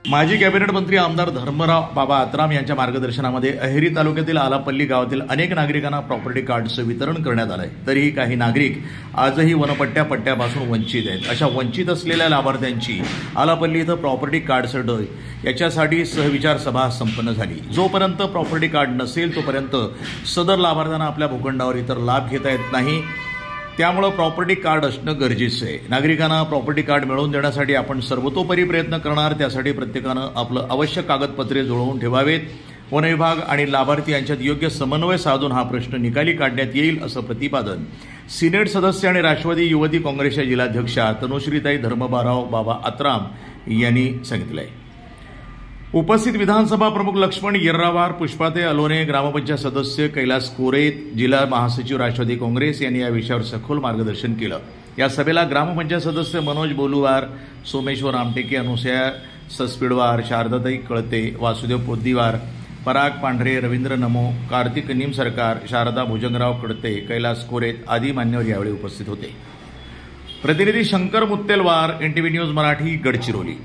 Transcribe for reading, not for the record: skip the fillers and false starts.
माजी कॅबिनेट मंत्री आमदार धर्मराव बाबा आत्राम यांच्या मार्गदर्शनामध्ये अहेरी तालुक्यातील आलापल्ली गावातील अनेक नागरिकांना प्रॉपर्टी कार्डचं वितरण करण्यात आलंय। तरीही काही नागरिक आजही पट्ट्यापासून वंचित आहेत। अशा वंचित असलेल्या लाभार्थ्यांची आलापल्ली इथं प्रॉपर्टी कार्डचं डे याच्यासाठी सहविचार सभा संपन्न झाली। जोपर्यंत प्रॉपर्टी कार्ड नसेल तोपर्यंत सदर लाभार्थ्यांना आपल्या भूखंडावर इतर लाभ घेता येत नाही। त्यामुळे प्रॉपर्टी कार्ड असणं गरजेचं आहे। नागरिकांना प्रॉपर्टी कार्ड मिळवून देण्यासाठी आपण सर्वतोपरी प्रयत्न करणार। त्यासाठी प्रत्येकानं आपलं आवश्यक कागदपत्रे जुळवून ठेवावेत। वन विभाग आणि लाभार्थी यांच्यात योग्य समन्वय साधून हा प्रश्न निकाली काढण्यात येईल असं प्रतिपादन सिनेट सदस्य आणि राष्ट्रवादी युवती काँग्रेसच्या जिल्हाध्यक्षा तनुश्रीताई धर्मराव बाबा आत्राम यांनी सांगितलंय। उपस्थित विधानसभा प्रमुख लक्ष्मण येर्रावार, पुष्पाते अलोने, ग्रामपंचायत सदस्य कैलास कोरे, जिल्हा महासचिव राष्ट्रवादी काँग्रेस यांनी या विषयावर सखोल मार्गदर्शन केलं। या सभेला ग्रामपंचायत सदस्य मनोज बोलुवार, सोमेश्वर आमटेके, अनुसया सस्पिडवार, शारदाताई कळते, वासुदेव पोद्दीवार, पराग पांढरे, रवींद्र नमो, कार्तिक निमसरकार, शारदा भुजंगराव कळते, कैलास कोरे आदी मान्यवर यावेळी उपस्थित होते। प्रतिनिधी शंकर मुत्तेलवार, NTV न्यूज मराठी, गडचिरोली।